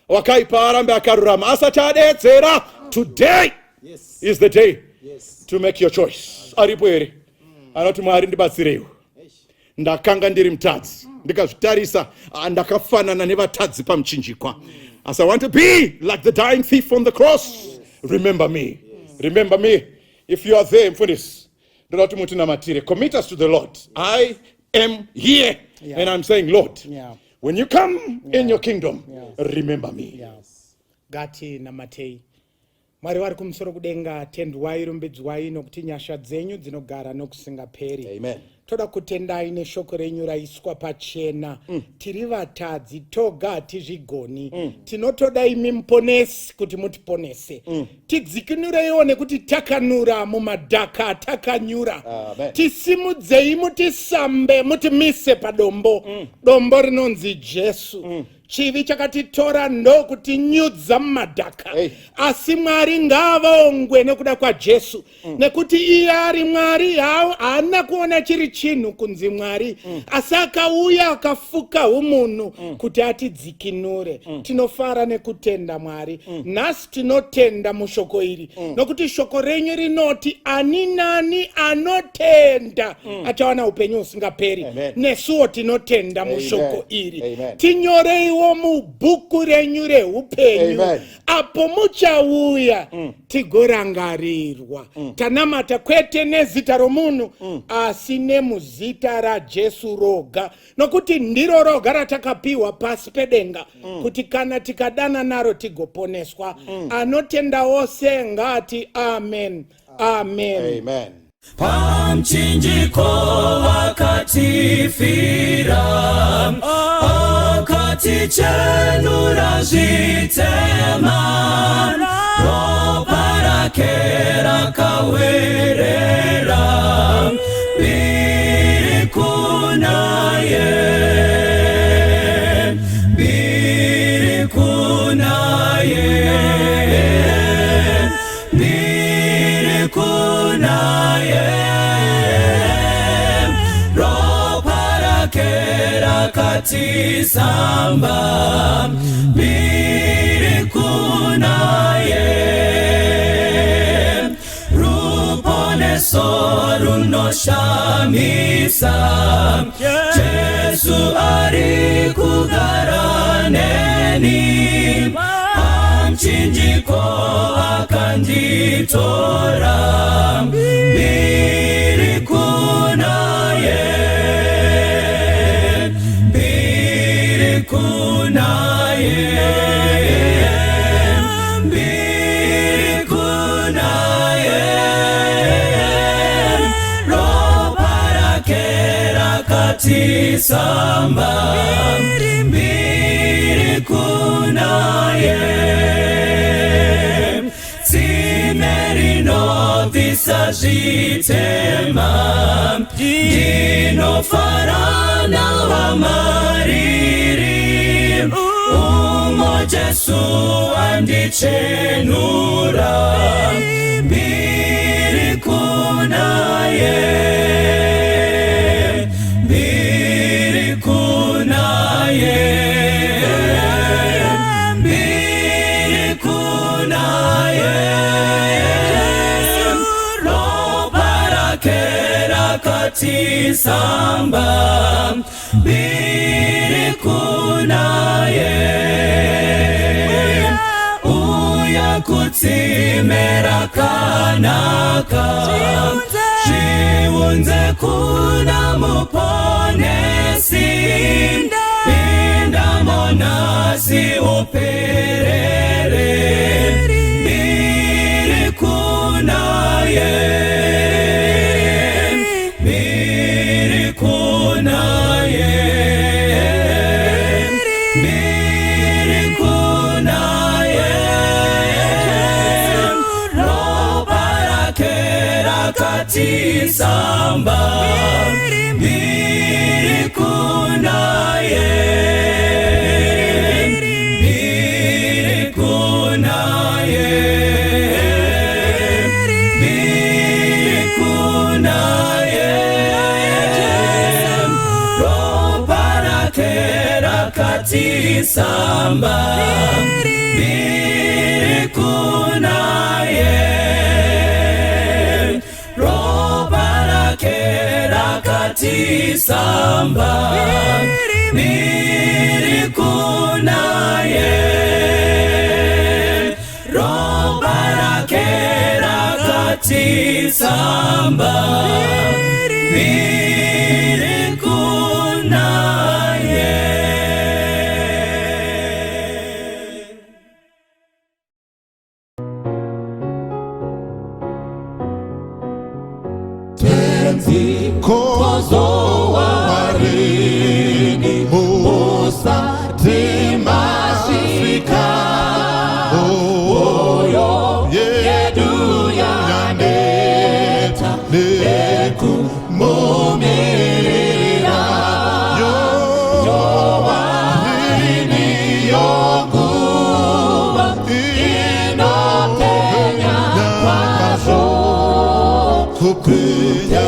Wakaipa arambe akarurama. Asati adedzera, today is the day to make your choice. Aripo ere? Anoti Mwari ndibatsirewo. Ndakanga ndiri mutadzi. Ndikazvitarisa ndakafanana nevatadzi pamuchinjikwa. As I want to be like the dying thief on the cross, remember me. Remember me. If you are there, mfundisi, ndinoti mutinamatire. Commit us to the Lord. I am here. And I'm saying, Lord, when you come in your kingdom, remember me. Gati namatei. Mwari vari kumusoro kudenga, tendwai rumbidzwai nokuti nyasha dzenyu dzinogara nokusingaperi. Amen. Toda kutendai neshoko renyu raiswa pachena. Tiri vatadzi toga hatizvigoni. Tinotoda imi muponesi kuti mutiponese. Tidzikinureiwo nekuti takanura mumadhaka takanyura. Tisimudzei mutisambe mutimise padombo. Dombo rinonzi Jesu. Chivi chakatitora ndokutinyudza mumadhaka. Asi Mwari ngavaongwe nekuda kwaJesu. Nekuti iye ari Mwari haana kuona chiri chinhu kunzi Mwari. Asi akauya akafuka umunhu kuti atidzikinure. Tinofara nekutenda Mwari. Nhasi tinotenda mushoko iri. Nokuti shoko renyu rinoti ani nani anotenda achawana upenyu usingaperi. Nesuwo tinotenda mushoko iri. Tinyorei mubhuku renyu reupenyu. Apo muchauya tigorangarirwa. Tanamata kwete nezita romunhu asi nemuzita raJesu roga. Nokuti ndiro roga ratakapiwa pasi pedenga kuti kana tikadana naro tigoponeswa. Anotenda wose ngati amen. Amen. Amen. Pamchinjiko wakatifira, akatichenura zvitema, ropa rake rakawerera, biri kunaye, biri kunaye, biri kunaye. Tisamba biri kunaye, ruponeso runoshamisa, Jesu ari kugara neni, pamchinjiko akanditora, biri kunaye, kunaye, biri kunaye, ropa rake rakatisamba, biri kunaye, tsime rinobvisa zvitema, ndinofara nawaMwari. Jesu andichenura mbiri kunaye, mbiri kunaye, mbiri kunaye. Roba rake rakatisamba mbiri kunaye. Kutimera kanaka chiunze kuna muponesi pinda monasi uperere mbiri kunaye, mbiri kunaye, mbiri kunaye. Katisamba mbiri kunaye, mbiri kunaye, mbiri kunaye. Roba rake rakatisamba mbiri kunaye, katisamba mbiri kunaye. Roba rake rakatisamba mbiri kunaye. Kozo warini Musa timashika Oyo yedu yaneta Neku mumirira Yo warini yoguwa Inotenya kwasho Kupenya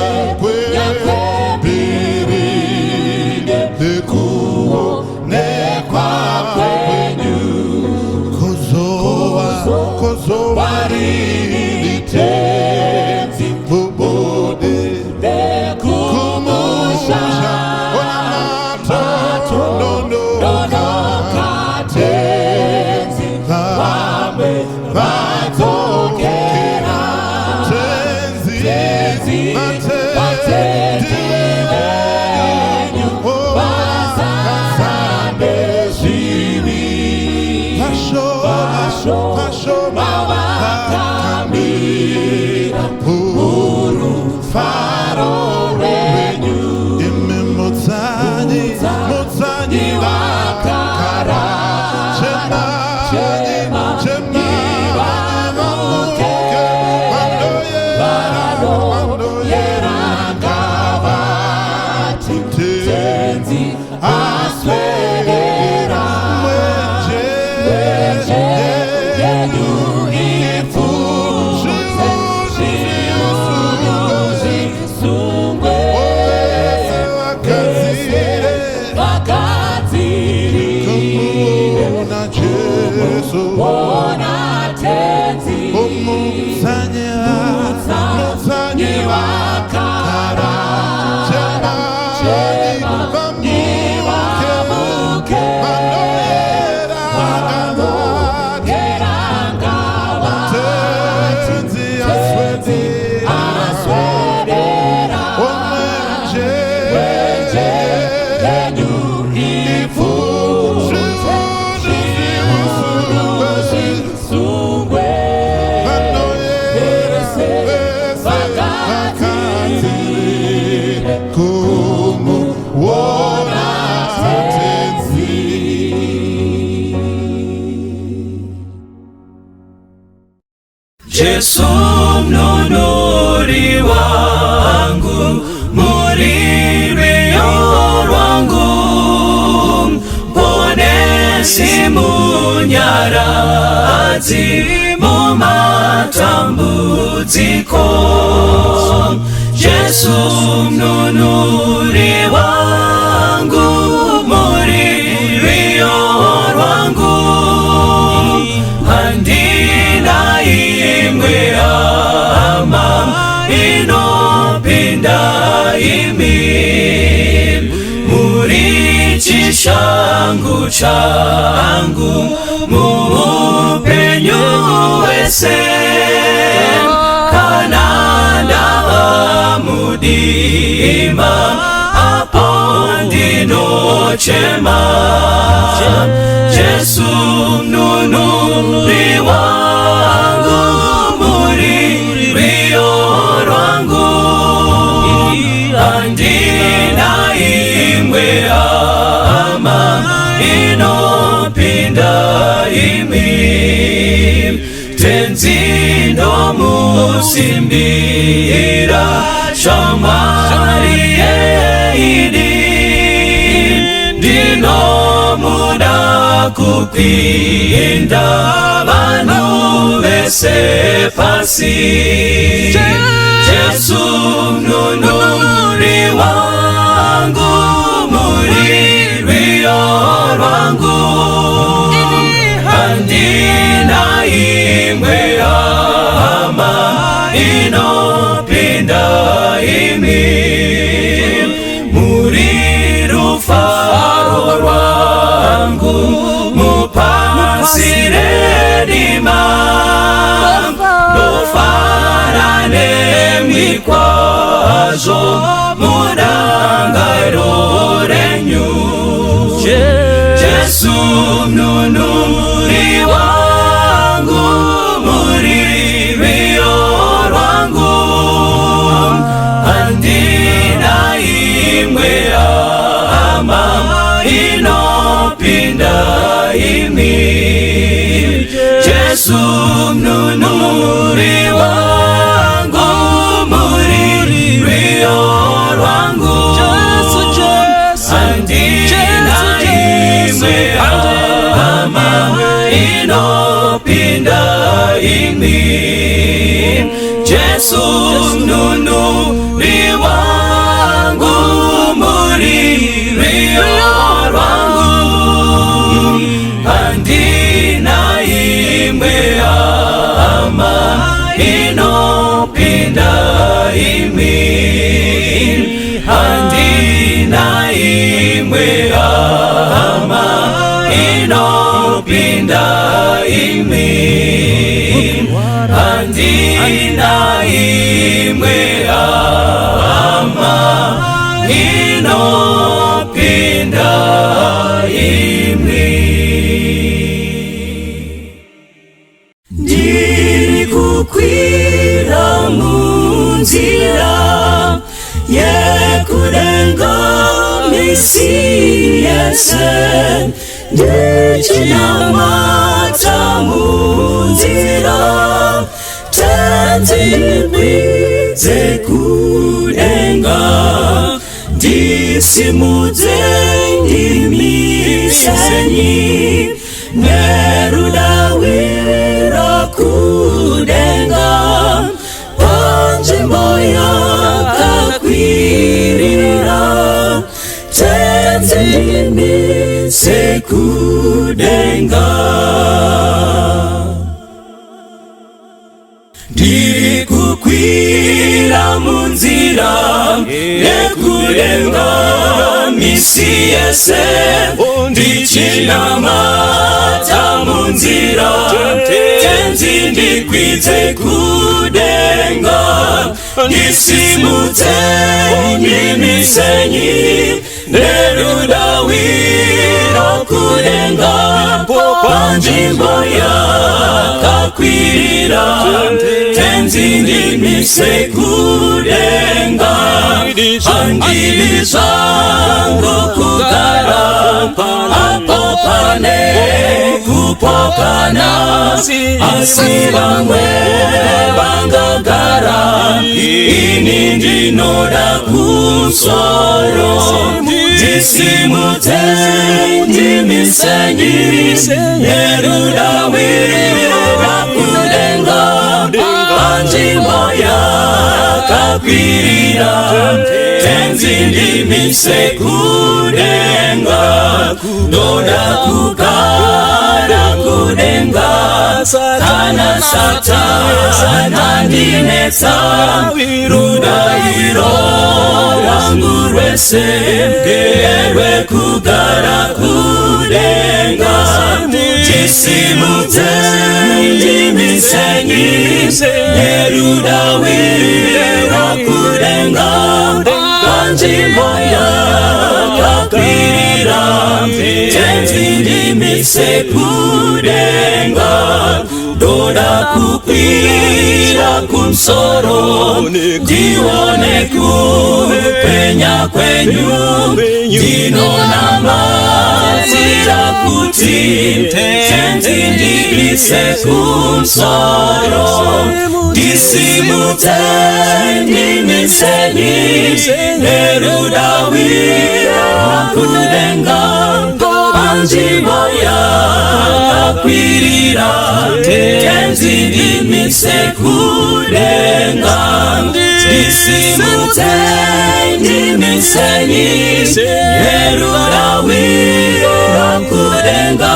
Yesu mnunuri wangu, murimio wangu, ponesi munyaradzi mumatambudziko. Jesu mnunuri wangu, muririo rwangu, handina imwe hama inopinda imi, muri chishangu changu muupenyu wese, kana ndava mudima apo ndinochema. Jesu mnunuri wangu, muririo rwangu, handina imwe hama inopinda imi, tenzindo musimbira shamwari yeidi, ndinomuda kupinda vanhu vese pasi. Jesu mnunuri wangu, muririo rwangu, handina imwe hama inopinda imi, muri rufaro rwangu mupasire dima, nofara nemikwazo mudangairo renyu. Jesu mnunuri wangu, muririo rwangu, handina imwe hama inopinda imi. Jesu mnunuri wangu, muririo rwangu, handina imwe hama inopinda imi. Jesu mnunuri wangu, muririo rwangu, handina imwe hama inopinda imi, handina imwe hama inopinda imi, handina imwe hama inopinda imi. Ndiri kukwira munzira yekudenga misi yese, ndichinamata munzira tenzimidze kudenga, ndisimudze ndimisenyi, nerudawira kudenga, panzvimbo yakakwirira tenzimise kudenga. Ndiri kukwira munzira yekudenga misi yese, ndichinamata munzira tenzi ndikwidze kudenga, ndisimudze ndimisenyi, nerudawira kudenga, panzvimbo yakakwirira kakwirira tenzi ndimise kudenga handili zangu kugara apo pane kupokana asivamwe vangagara ini ndinoda kusoro ndisimute ndimisenyi nerudawira kudenga panzvimbo yakakwirira tenzi ndimise kudenga ndoda kugara kudenga kana satana ndinetsa rudairo rwangu rwese ngerwe kugara kudenga ndisimudze ndimisenyi nerudawiro kudenga panzvimbo yakakwirira tenzi ndimise kudenga ndoda kukwira kumusoro ndione kupenya kwenyu ndinonamazira kuti tenzi ndimise kumusoro ndisimudze ndimisenyi nerudawiro kudenga panzvimbo yakakwirira tenzi ndimise kudenga ndisimudze ndimisenyi nerudawiro kudenga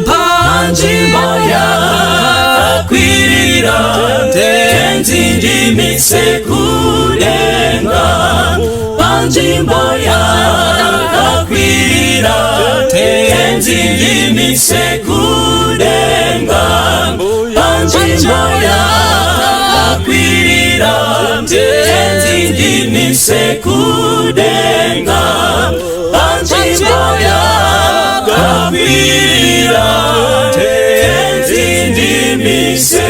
panzvimbo yakakwirira tenzi ndimise kudenga panzvimbo yakakwirira tenzi ndimise kudenga panzvimbo yakakwirira tenzi ndimise kudenga panzvimbo yakakwirira tenzi ndimise